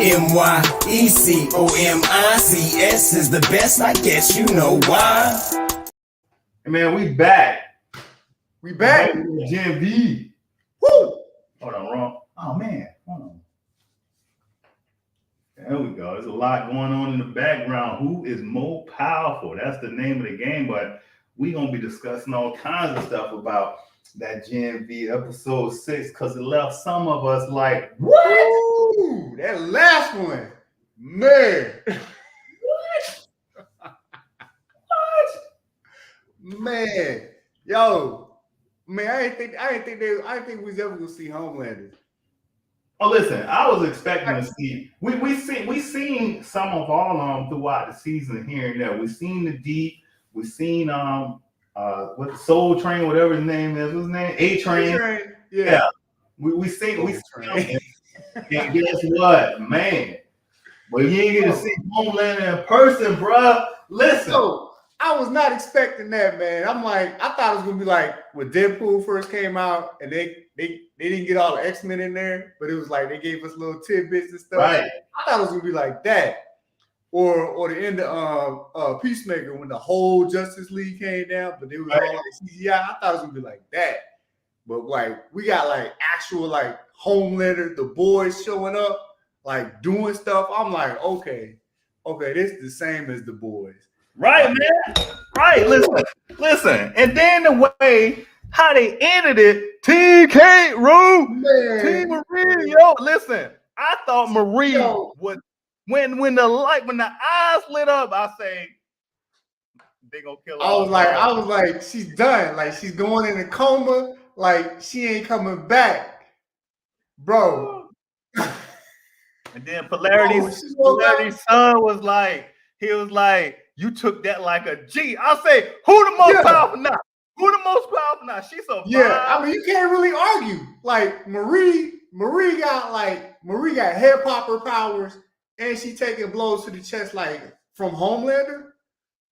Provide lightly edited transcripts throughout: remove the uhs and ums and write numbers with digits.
MYECOMICS is the best, I guess you know why. Hey man, we back. We back. Gen V. Woo! Hold on, wrong. Oh man, hold on. There we go. There's a lot going on in the background. Who is more powerful? That's the name of the game, but we're gonna be discussing all kinds of stuff about that Gen V episode 6 because it left some of us like, what? Ooh, that last one, man. What? Man, yo, man, I didn't think we was ever gonna see Homelander. Oh, listen, I was expecting to see. We seen some of all of them throughout the season here and there. We seen the Deep. We seen what the Soul Train, whatever his name is. What's his name? A-Train. Yeah. We seen him. And guess what, man? But you ain't get to see Homelander in person, bruh. Listen. So, I was not expecting that, man. I'm like, I thought it was gonna be like when Deadpool first came out and they didn't get all the X-Men in there, but it was like they gave us little tidbits and stuff. Right. I thought it was gonna be like that. Or the end of Peacemaker when the whole Justice League came down, but it was all like CGI. I thought it was gonna be like that. But like we got like actual like Homelander, the boys showing up, like doing stuff. I'm like, okay, this is the same as the boys. Right, man. Right. Listen. And then the way how they ended it, Team Cate, Team Marie. Yo, listen. I thought Marie was when the eyes lit up, I say they gonna kill her. I was like, she's done. Like she's going in a coma. Like she ain't coming back, bro. And then Polarity's son was like, you took that like a G. I say, who the most powerful now? Who the most powerful now? She's so I mean, you can't really argue. Like Marie got head popper powers, and she taking blows to the chest like from Homelander.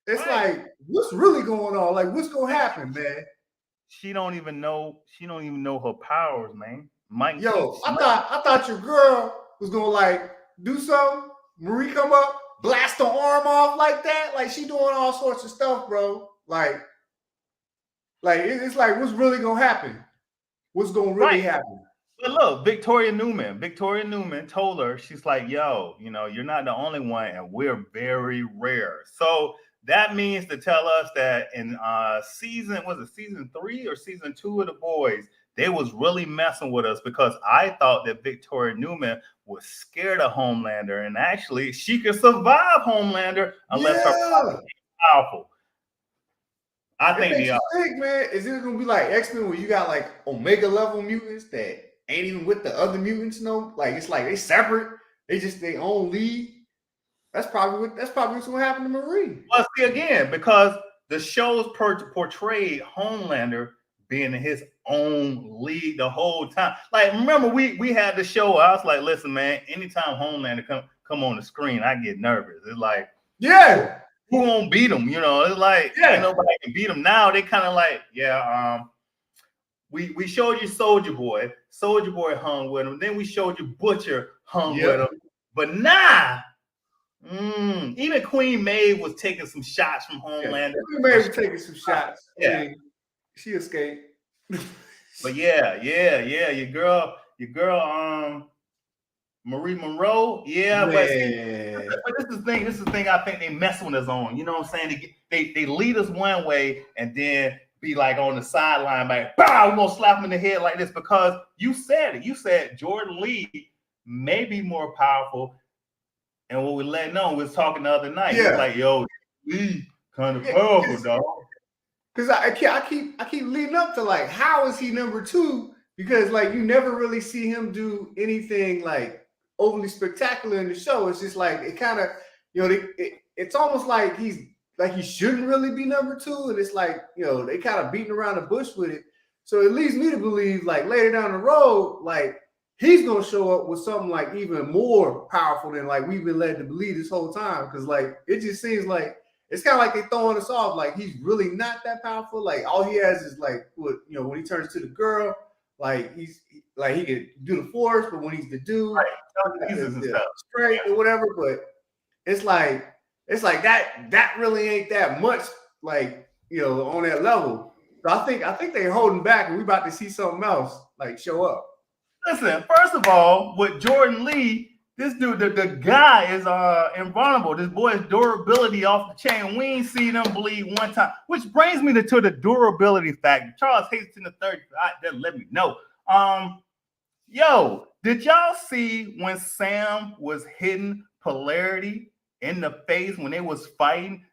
It's like, what's really going on? Like, what's gonna happen, man? She don't even know her powers, man. I thought your girl was gonna like do something. Marie come up, blast her arm off like that. Like she doing all sorts of stuff, bro. Like it's like, what's really gonna happen? What's gonna really happen? But look, Victoria Newman told her, she's like, yo, you're not the only one, and we're very rare. So that means to tell us that in season 3 or season 2 of The Boys, they was really messing with us because I thought that Victoria Newman was scared of Homelander, and actually she could survive Homelander unless her power is powerful. I think they are. Man, is it gonna be like X-Men where you got like Omega level mutants that ain't even with the other mutants? No, like it's like they separate. They just their own league. That's probably what's gonna happen to Marie. Well, see again, because the shows portrayed Homelander being in his own league the whole time. Like, remember we had the show. I was like, listen, man, anytime Homelander come on the screen, I get nervous. It's like, who gonna beat him? It's like, ain't nobody can beat him. Now they kind of like, we showed you Soldier Boy hung with him. Then we showed you Butcher hung with him. But now, even Queen Maeve was taking some shots from Homelander. Queen Maeve was taking some shots. Yeah, she escaped. But your girl, Marie Monroe. Yeah, but this is the thing I think they mess with us on. You know what I'm saying? They lead us one way and then be like on the sideline, like, bow, we're gonna slap him in the head like this because you said it. You said Jordan Lee may be more powerful. And what we let know, we was talking the other night. He was like, yo, Lee kind of powerful, dog. Because I keep leading up to like, how is he number 2? Because like you never really see him do anything like overly spectacular in the show. It's just like it kind of, it's almost like he shouldn't really be number 2, and it's like they kind of beating around the bush with it. So it leads me to believe like later down the road, like he's gonna show up with something like even more powerful than like we've been led to believe this whole time. Because like it just seems like it's kind of like they throwing us off. Like he's really not that powerful. Like all he has is like when he turns to the girl. Like he could do the force, but when he's the dude, right, telekinesis and stuff, strength or whatever. But it's like that really ain't that much, like, on that level. So I think they're holding back, and we about to see something else like show up. Listen, first of all, with Jordan Lee, this dude, the guy is invulnerable. This boy's durability off the chain. We ain't seen him bleed one time, which brings me to the durability factor. Charles Haston III, let me know. Yo, did y'all see when Sam was hitting Polarity in the face when they was fighting?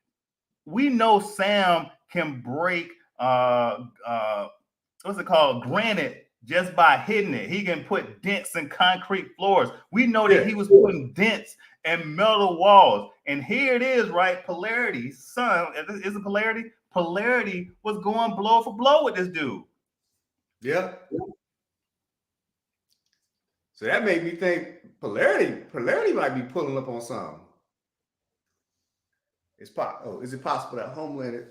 We know Sam can break what's it called? Granite just by hitting it. He can put dents in concrete floors. We know that he was putting dents in metal walls. And here it is, right? Polarity's son, is it Polarity? Polarity was going blow for blow with this dude. Yeah. So that made me think Polarity might be pulling up on something. Is it possible that Homelander?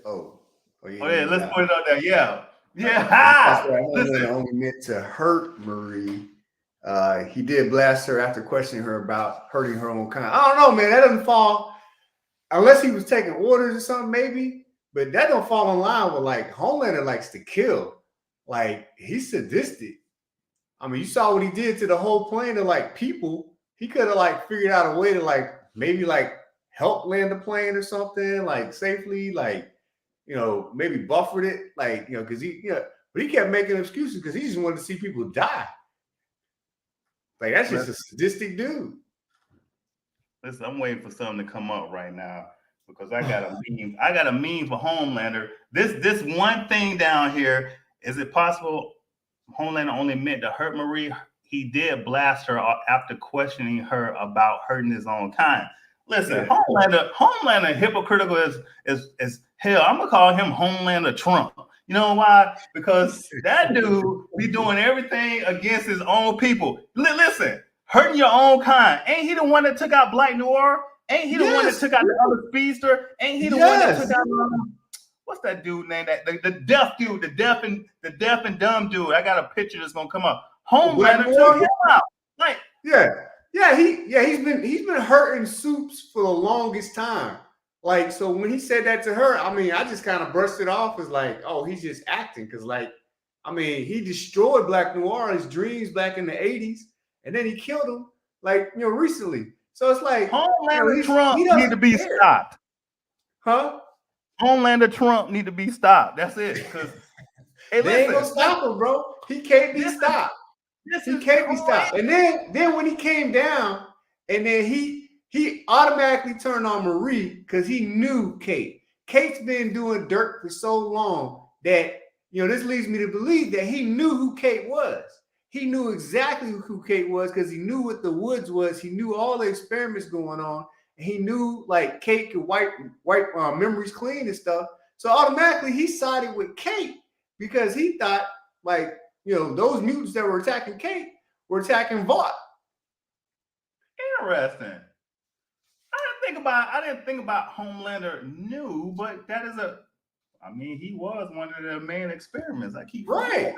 Yeah, let's put it out there. Yeah. Homelander only meant to hurt Marie. He did blast her after questioning her about hurting her own kind. I don't know, man. That doesn't fall unless he was taking orders or something, maybe. But that don't fall in line with, like, Homelander likes to kill. Like, he's sadistic. I mean, you saw what he did to the whole plane of, like, people. He could have, like, figured out a way to, like, maybe, like, help land the plane or something, like, safely, like, maybe buffered it, like, because but he kept making excuses because he just wanted to see people die. Like, that's just a sadistic dude. Listen, I'm waiting for something to come up right now because I got a meme. I got a meme for Homelander. This one thing down here, is it possible Homelander only meant to hurt Marie? He did blast her after questioning her about hurting his own kind. Listen, yeah. Homelander hypocritical as hell. I'm gonna call him Homelander Trump. You know why? Because that dude be doing everything against his own people. Listen, hurting your own kind. Ain't he the one that took out Black Noir? Ain't he the one that took out the other speedster? Ain't he the one that took out what's that dude name? That the deaf dude, the deaf and dumb dude. I got a picture that's gonna come up. Homelander took him out. Like, he's been hurting Soups for the longest time. Like, so when he said that to her, I mean, I just kind of brushed it off as like, oh, he's just acting. Because, like, I mean, he destroyed Black Noir, his dreams back in the 80s, and then he killed him, like, recently. So it's like, Homelander Trump need to be stopped. Huh? Homelander Trump need to be stopped. That's it. Because they ain't gonna stop him, bro. He can't be stopped. He can't be stopped. And then when he came down, and then he automatically turned on Marie because he knew Cate. Cate's been doing dirt for so long that, this leads me to believe that he knew who Cate was. He knew exactly who Cate was because he knew what the woods was. He knew all the experiments going on. And he knew, like, Cate could wipe memories clean and stuff. So automatically he sided with Cate because he thought, like, those mutants that were attacking Cate were attacking Vought. Interesting. I didn't think about Homelander knew, but that is he was one of the main experiments. I keep right.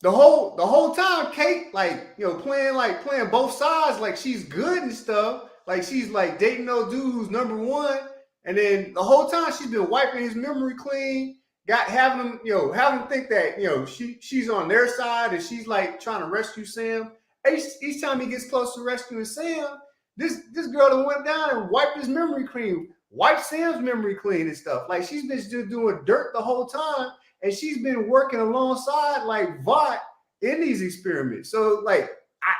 The whole time, Cate, like, playing both sides, like she's good and stuff. Like, she's like dating no dude who's number one, and then the whole time she's been wiping his memory clean, having him think that she's on their side and she's like trying to rescue Sam. Each time he gets close to rescuing Sam, this girl that went down and wiped his memory clean, wiped Sam's memory clean and stuff. Like, she's been just doing dirt the whole time, and she's been working alongside, like, Vought in these experiments. So, like,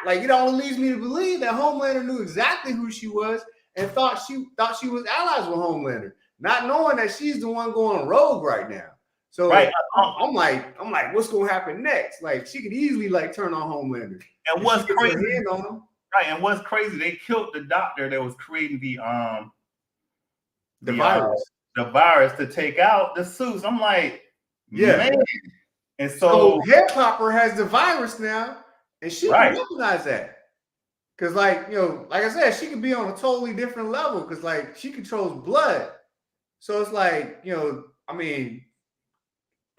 it only leads me to believe that Homelander knew exactly who she was and thought she was allies with Homelander, not knowing that she's the one going rogue right now. So right. I'm like, what's gonna happen next? Like, she could easily, like, turn on Homelander. And what's crazy? Hand on him. Right, and what's crazy? They killed the doctor that was creating the virus, the virus to take out the suits. I'm like, man. And so Head Popper has the virus now, and she can recognize that. Because, like, like I said, she could be on a totally different level because, like, she controls blood. So it's like,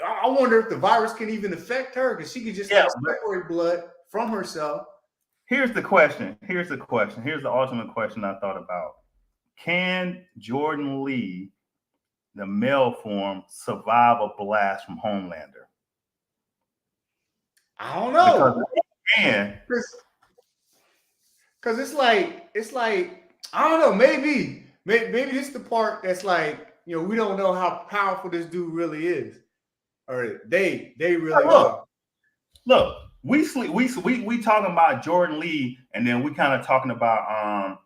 I wonder if the virus can even affect her because she could just like separate blood from herself. Here's the question. Here's the ultimate question I thought about. Can Jordan Lee, the male form, survive a blast from Homelander? I don't know. Because it's like I don't know. Maybe this is the part that's like, you know, we don't know how powerful this dude really is, or they really are. Look, we talking about Jordan Lee, and then we kind of talking about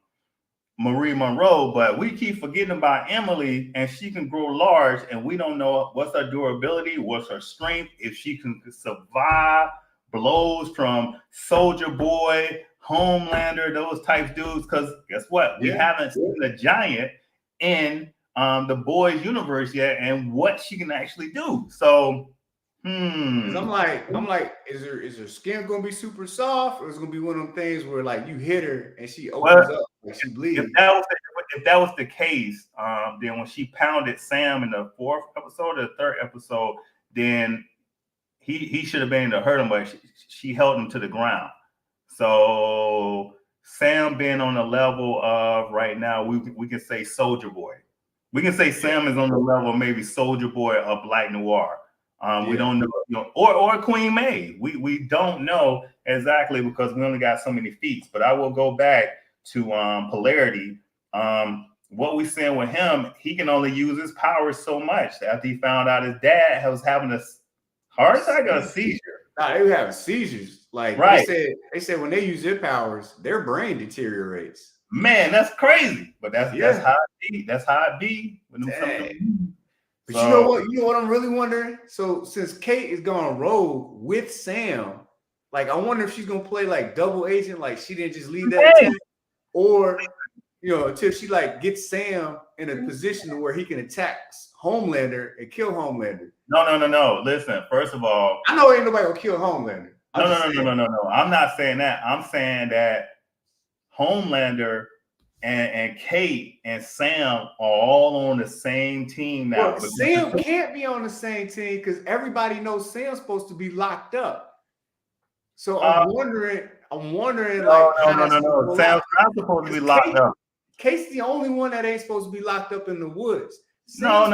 Marie Monroe, but we keep forgetting about Emily, and she can grow large, and we don't know what's her durability, what's her strength, if she can survive blows from Soldier Boy, Homelander, those types dudes. Because guess what? We haven't seen the Giant in the boys universe yet, and what she can actually do. So, I'm like, is her skin gonna be super soft, or is it gonna be one of them things where like you hit her and she opens up, like she bleeds? If that was the case, then when she pounded Sam in the 4th episode or the 3rd episode, then he should have been able to hurt him, but she held him to the ground. So Sam being on the level of right now, we can say Soldier Boy. We can say Sam is on the level of maybe Soldier Boy of Black Noir. We don't know, you know, or Queen May. We don't know exactly because we only got so many feats. But I will go back to Polarity. What we seeing with him, he can only use his powers so much. After he found out his dad was having a heart attack or a seizure. Nah, they were having seizures. Like they said when they use their powers, their brain deteriorates. Man, that's crazy. But that's how it be. That's how it be. But you know what I'm really wondering? So since Cate is going rogue with Sam, like I wonder if she's gonna play like double agent, like she didn't just leave that attack, or you know, until she like gets Sam in a position where he can attack Homelander and kill Homelander. No. Listen, first of all, I know ain't nobody gonna kill Homelander. No. I'm not saying that. I'm saying that Homelander and Cate and Sam are all on the same team now. Well, Sam can't be on the same team because everybody knows Sam's supposed to be locked up. So I'm wondering. No. Sam's not supposed to be locked up. Cate's the only one that ain't supposed to be locked up in the woods. No.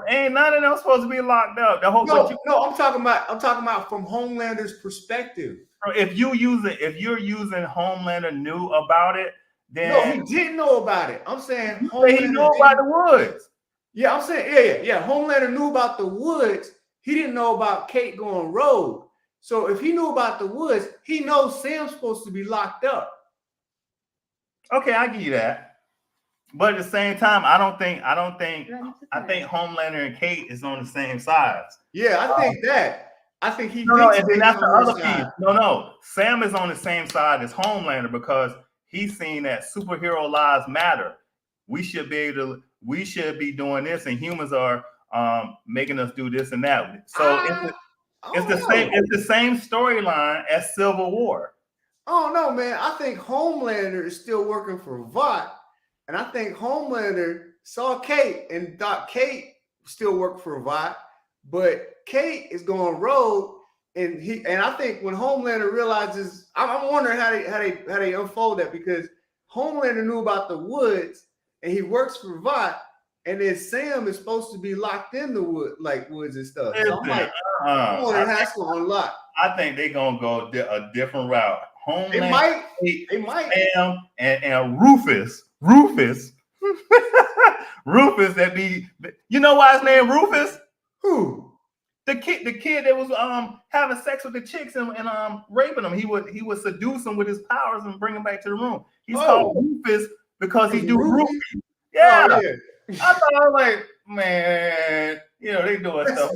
Ain't none of them supposed to be locked up. I'm talking about from Homelander's perspective. If you're using Homelander knew about it, then no, he didn't know about it. I'm saying he knew about the woods. Yeah, I'm saying yeah. Homelander knew about the woods. He didn't know about Cate going rogue. So if he knew about the woods, he knows Sam's supposed to be locked up. Okay, I give you that. But at the same time, I think Homelander and Cate is on the same sides. Yeah, I think that. I think he. No, and then that's the other piece. No. Sam is on the same side as Homelander because he's seen that superhero lives matter. We should be doing this, and humans are making us do this and that. So it's the same storyline as Civil War. Oh no, man! I think Homelander is still working for Vought, and I think Homelander saw Cate and thought Cate still worked for Vought, but Cate is going rogue, and I think when Homelander realizes, I'm wondering how they unfold that because Homelander knew about the woods and he works for Vought, and then Sam is supposed to be locked in the woods and stuff. So I'm like, I'm wondering how it's going to unlock. I think they're gonna go a different route. Homelander, they might. Sam and Rufus. Rufus, that be, you know why his name Rufus? Who? The kid that was having sex with the chicks and raping them. He would seduce them with his powers and bring them back to the room. He's called Rufus because he do Rufus. Yeah. Oh, yeah. I thought I was like, man, you know, they doing stuff.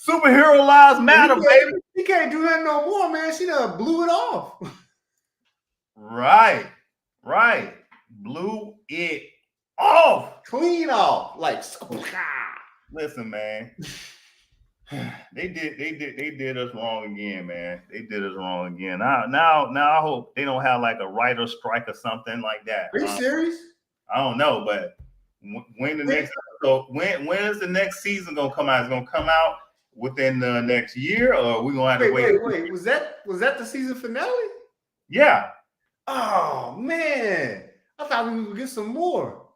Superhero lives matter, baby. He can't do that no more, man. She done blew it off. Right. Blew it off. Clean off. Like, listen, man. They did us wrong again, man. They did us wrong again. Now I hope they don't have like a writer's strike or something like that. Are you serious? I don't know, but when the next So when is the next season gonna come out? It's gonna come out within the next year, or we gonna have to wait? Wait. Was that the season finale? Yeah. Oh man, I thought we would get some more.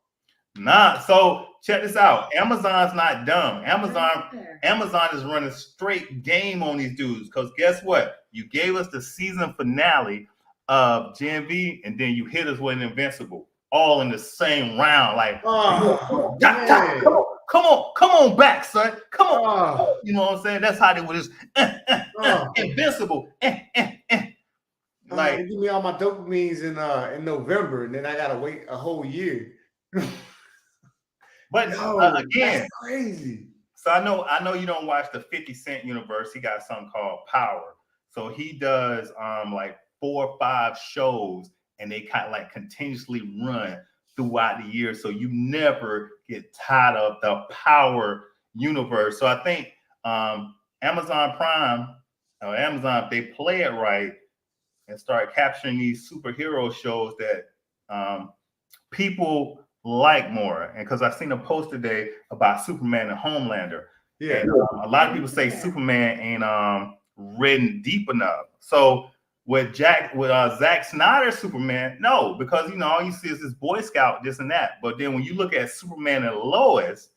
Nah. So check this out. Amazon's not dumb. Amazon is running straight game on these dudes. Because guess what? You gave us the season finale of Gen V, and then you hit us with Invincible, all in the same round. Like, come on back, son. Come on. You know what I'm saying? That's how they would just Invincible. Like, give me all my dopamines in November, and then I gotta wait a whole year. But again, that's crazy. So I know you don't watch the 50 Cent universe. He got something called Power. So he does like 4 or 5 shows, and they kind of like continuously run throughout the year. So you never get tired of the Power universe. So I think Amazon Prime or Amazon, if they play it right and start capturing these superhero shows that people like more. And because I've seen a post today about Superman and Homelander. Yeah. And, a lot of people say Superman ain't written deep enough. So with Zack Snyder's Superman, no, because all you see is this Boy Scout, this and that. But then when you look at Superman and Lois,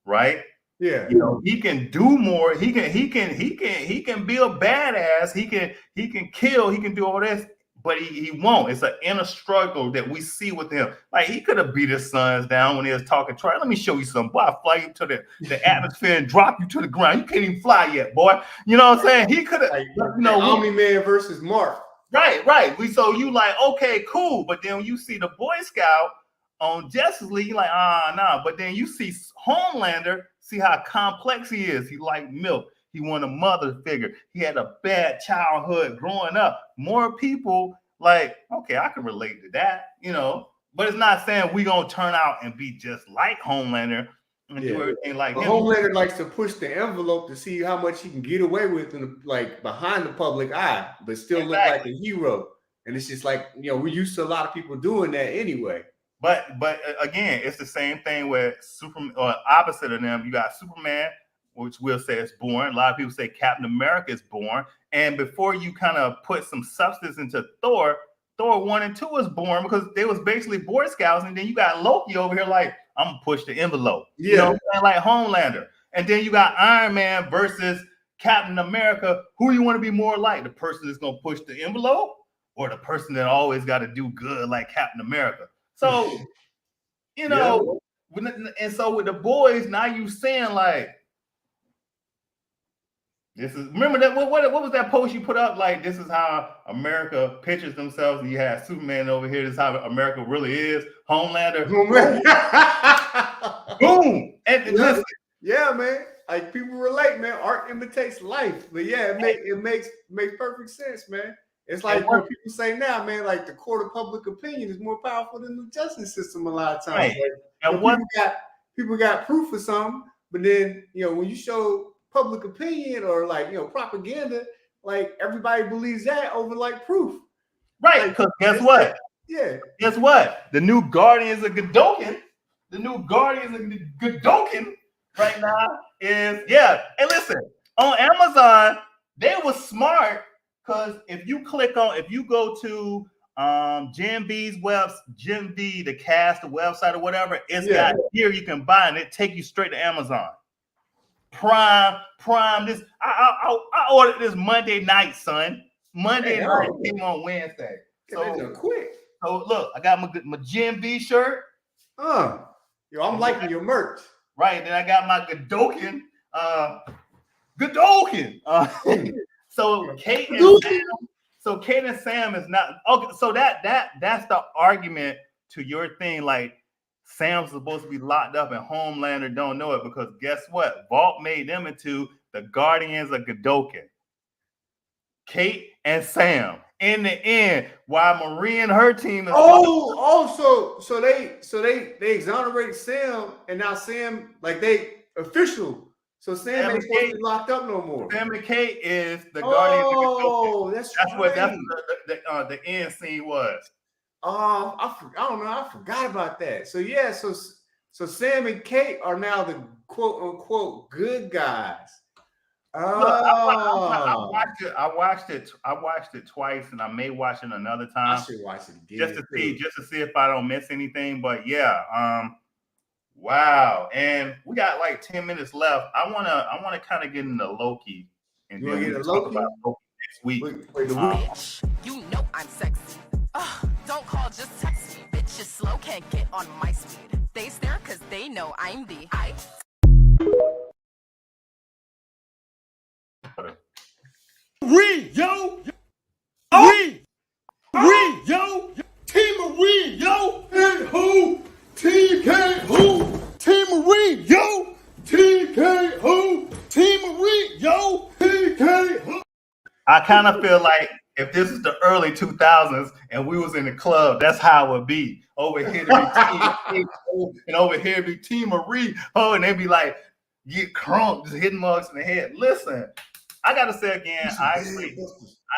right? Yeah, he can do more. He can be a badass. He can kill. He can do all this, but he won't. It's an inner struggle that we see with him. Like, he could have beat his sons down when he was talking trash. Let me show you something. Boy, I fly you to the atmosphere and drop you to the ground. You can't even fly yet, boy. You know what I'm saying? He could have, Omni-Man versus Mark. Right. So you like, okay, cool. But then when you see the Boy Scout on Justice League, you're like, nah. But then you see Homelander, see how complex he is. He like milk. He wanted a mother figure. He had a bad childhood growing up. More people like, okay, I can relate to that, But it's not saying we gonna turn out and be just like Homelander and do everything like him. Homelander likes to push the envelope to see how much he can get away with, behind the public eye, but still look like a hero. And it's just like, we're used to a lot of people doing that anyway. But again, it's the same thing with Superman, or opposite of them. You got Superman, which we'll say is born. A lot of people say Captain America is born. And before you kind of put some substance into Thor 1 and 2 was born, because they was basically Boy Scouts. And then you got Loki over here like, I'm going to push the envelope. Yeah. You know what I'm saying? Like Homelander. And then you got Iron Man versus Captain America. Who do you want to be more like? The person that's going to push the envelope, or the person that always got to do good like Captain America? So, and so with the boys, now you saying like, this is, remember that what was that post you put up? Like, this is how America pictures themselves. And you have Superman over here. This is how America really is. Homelander. Boom. And listen. Yeah, man. Like, people relate, man. Art imitates life. But yeah, it makes perfect sense, man. It's like what people say now, man, like the court of public opinion is more powerful than the justice system a lot of times. Right. Like, people got proof of something, but then, when you show public opinion or propaganda, like, everybody believes that over like proof. Right, because guess what? Yeah. Guess what? The new Guardians of Godolkin, right now is, and listen, on Amazon, they were smart. Because if you go to Gen V, the cast, the website or whatever, it's got here you can buy, and it take you straight to Amazon. Prime. This I ordered this Monday night, son. Monday night came on Wednesday. So quick. So look, I got my Gen V shirt. I'm liking your merch. Right, then I got my Godolkin. So Cate and Sam is not okay. So that's the argument to your thing. Like, Sam's supposed to be locked up and Homelander don't know it, because guess what? Vault made them into the Guardians of Godolkin. Cate and Sam. In the end, while Marie and her team is so they exonerated Sam, and now Sam, like, they official. So Sam ain't supposed to be locked up no more. Sam and Cate is the Guardians of Godolkin. That's what the end scene was. I don't know. I forgot about that. So yeah, so So Sam and Cate are now the quote unquote good guys. Look, Oh, I watched it twice, and I may watch it another I time should watch it just again. to see if I don't miss anything. But yeah, wow. And we got like 10 minutes left. I wanna kind of get into Loki, and You then want we to can get a talk Loki? about Loki next week. Wait, the week. Bitch, you know I'm sexy. Don't call, just text me. Bitch is slow, can't get on my speed. They stare cause they know I'm the Yo! Yo! Team Marie, yo! And who? TK who? Team Marie, yo! TK who? Team Marie, yo! TK who? I kind of feel like if this is the early 2000s and we was in the club, that's how it would be. Over here to be Team and over here to be Team Marie. Oh, and they'd be like, get crunk, just hitting mugs in the head. Listen, I gotta say again, I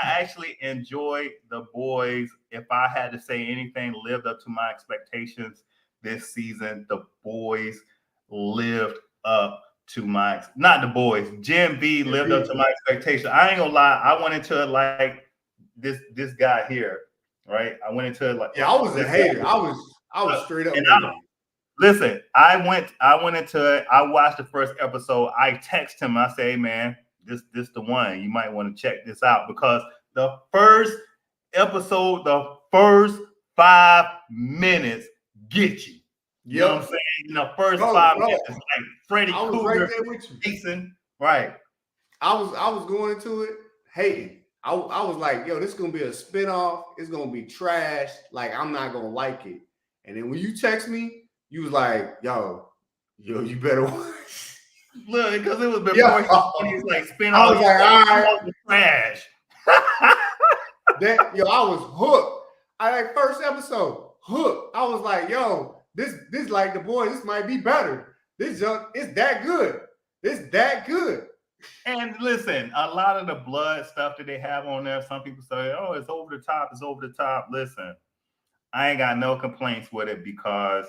actually enjoyed The Boys. If I had to say anything lived up to my expectations this season, The Boys lived up to not The Boys. Gen V lived up to my expectation. I ain't gonna lie, I went into it like this guy here, right? I went into it like, yeah, I was a hater. I was straight up. Listen, I went into it. I watched the first episode. I text him. I say, hey, man, this the one. You might want to check this out because the first episode, the first 5 minutes get you. You know what I'm saying? In the first 5 minutes, like Freddy Krueger, right there with you. Jason, right? I was going into it hating. I was like, yo, this is gonna be a spinoff. It's gonna be trash. Like, I'm not gonna like it. And then when you text me, you was like, yo, you better watch. Look, because it was before he was like spinoff. I was like, all right, trash. I was hooked. I like first episode, hooked. I was like, yo, this like The Boys, this might be better. This junk is that good. It's that good. And listen, a lot of the blood stuff that they have on there, some people say, oh, it's over the top, it's over the top. Listen, I ain't got no complaints with it because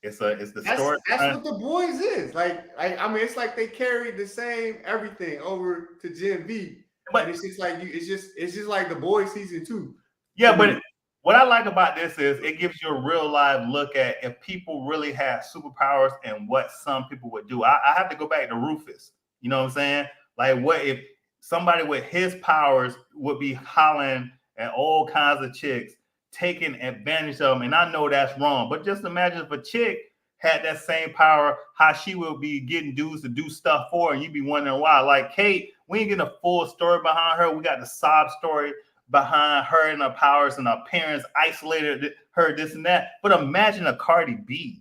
it's the story. That's what The Boys is. Like, I mean, it's like they carried the same everything over to Gen V. But it's just like it's just like The Boys season 2. Yeah, but what I like about this is it gives you a real live look at if people really had superpowers and what some people would do. I have to go back to Rufus. You know what I'm saying? Like, what if somebody with his powers would be hollering at all kinds of chicks, taking advantage of them? And I know that's wrong, but just imagine if a chick had that same power, how she would be getting dudes to do stuff for her, and you'd be wondering why. Like Cate, we ain't getting a full story behind her. We got the sob story behind her and her powers, and her parents isolated her, this and that. But imagine a Cardi B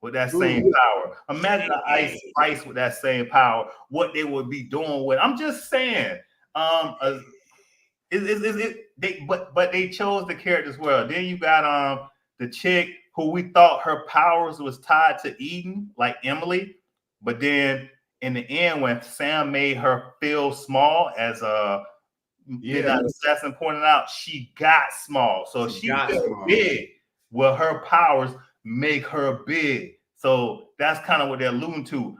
with that same power. Imagine an Ice Spice with that same power. What they would be doing with. I'm just saying. But they chose the characters well. Then you got the chick who we thought her powers was tied to Eden, like Emily, but then in the end, when Sam made her feel small, as Midnight Assassin pointed out, she got small. So she felt big. Well, her powers make her big. So that's kind of what they're alluding to.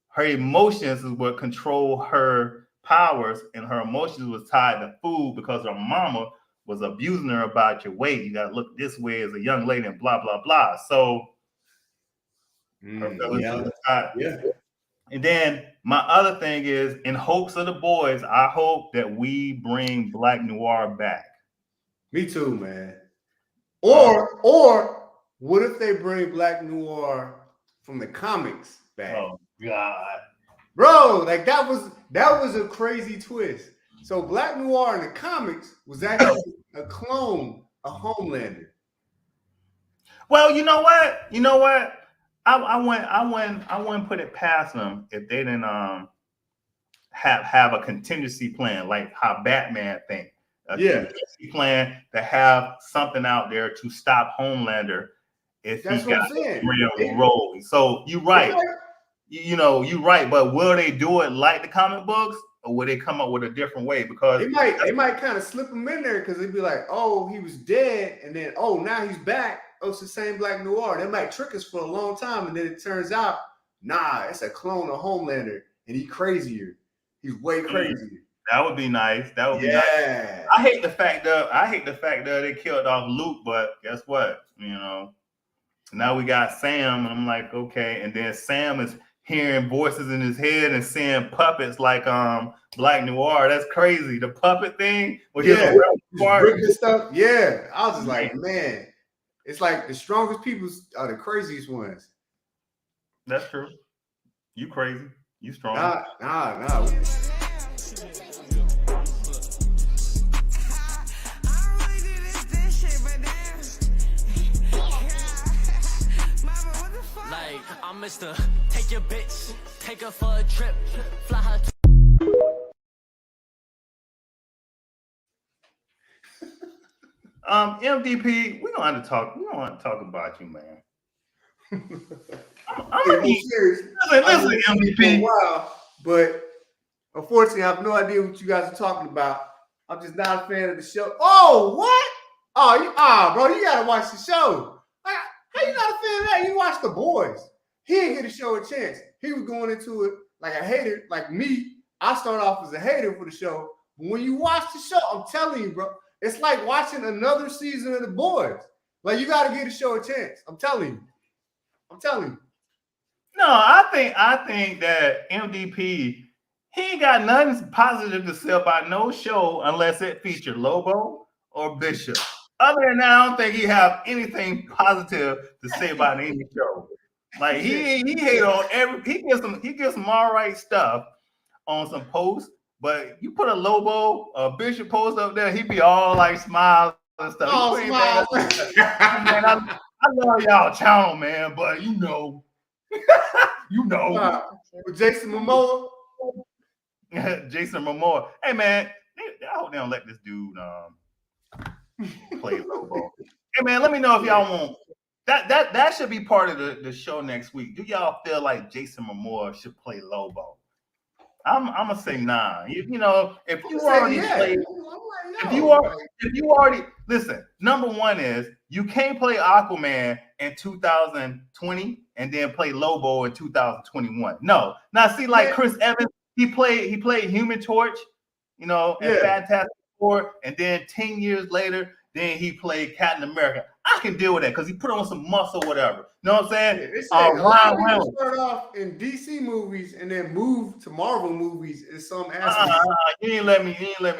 Her emotions is what control her powers, and her emotions was tied to food because her mama was abusing her about your weight. You got to look this way as a young lady and blah, blah, blah. So her feelings tied. Yeah. And then my other thing is, in hopes of The Boys, I hope that we bring Black Noir back. Me too, man. Or what if they bring Black Noir from the comics back? Oh God, bro, like that was a crazy twist. So Black Noir in the comics was actually a clone of Homelander. Well, you know what? I wouldn't put it past them if they didn't have a contingency plan like how Batman think. Contingency plan to have something out there to stop Homelander if he got a real role. So you're right. You're right. But will they do it like the comic books? or would they come up with a different way? Because they might kind of slip him in there because they'd be like, oh, he was dead, and then now he's back. Oh, it's the same Black Noir. They might trick us for a long time, and then it turns out, nah, it's a clone of Homelander, and he's crazier. He's way crazier. That would be nice. That would be nice. I hate the fact that they killed off Luke, but guess what? Now we got Sam, and I'm like, okay. And then Sam is hearing voices in his head and seeing puppets like Black Noir. That's crazy. The puppet thing with his stuff. Yeah, I was just like, man, it's like the strongest people are the craziest ones. That's true. You crazy? You strong? Nah. Like, I'm Mr. Take your bitch, take her for a trip, fly her to MDP, we don't want to talk about you, man. I'm gonna be serious. Listen, MVP. Wow, but unfortunately, I have no idea what you guys are talking about. I'm just not a fan of the show. Oh, what? Bro, you gotta watch the show. How you not a fan of that? You watch The Boys. He didn't get the show a chance. He was going into it like a hater, like me. I started off as a hater for the show. But when you watch the show, I'm telling you, bro, it's like watching another season of The Boys. Like, you got to give the show a chance. I'm telling you. No, I think that MDP, he ain't got nothing positive to say about no show unless it featured Lobo or Bishop. Other than that, I don't think he have anything positive to say about any show. Like he hate on he gives some all right stuff on some posts, but you put a Lobo, a Bishop post up there, he be all like smiles and stuff. Oh, smiles. Man, I love y'all channel, man, but you know. With Jason Momoa. Jason Momoa. Hey man, I hope they don't let this dude play Lobo. Hey man, let me know if y'all want that should be part of the show next week. Do y'all feel like Jason Momoa should play Lobo? I'm gonna say nah. If you already listen, number one is you can't play Aquaman in 2020 and then play Lobo in 2021. No. Now see, like Chris Evans, he played Human Torch, in Fantastic Four, and then 10 years later, then he played Captain America. I can deal with that because he put on some muscle, whatever. You know what I'm saying? Ryan Reynolds started off in DC movies and then moved to Marvel movies in some aspects. You didn't let me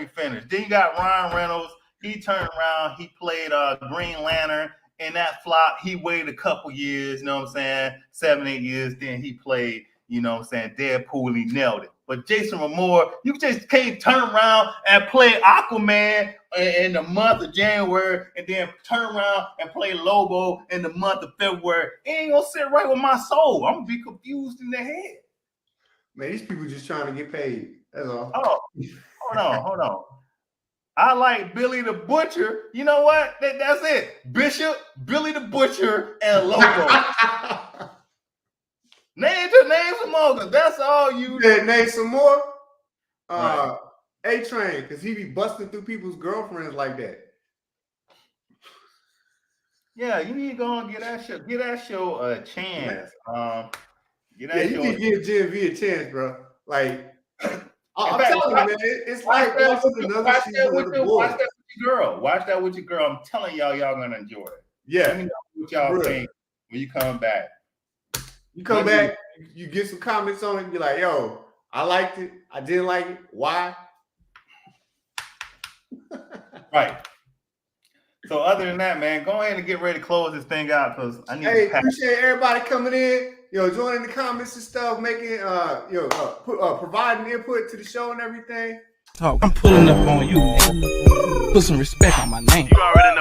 finish. Then you got Ryan Reynolds. He turned around. He played Green Lantern. In that flop, he waited a couple years. You know what I'm saying? 7-8 years. Then he played, Deadpool. And he nailed it. But Jason Momoa, you just can't turn around and play Aquaman in the month of January and then turn around and play Lobo in the month of February. It ain't gonna sit right with my soul. I'm gonna be confused in the head. Man, these people just trying to get paid. That's all. Oh, hold on. I like Billy the Butcher. You know what? That's it. Bishop, Billy the Butcher, and Lobo. Name some more, because that's all you name some more. Right. A-Train, because he be busting through people's girlfriends like that. Yeah, you need to go and get that show a chance. You need to give Gen V a chance, bro. Like, I'm telling you, man, it's like watching another season of The Boys. Watch that with your girl. Watch that with your girl. I'm telling y'all gonna enjoy it. Yeah. Let me know what y'all think when you come back. You come back, you get some comments on it, and be like, yo, I liked it. I didn't like it. Why? Right. So other than that, man, go ahead and get ready to close this thing out because I need to appreciate everybody coming in, joining the comments and stuff, making providing input to the show and everything. I'm pulling up on you, man. Put some respect on my name. You already know.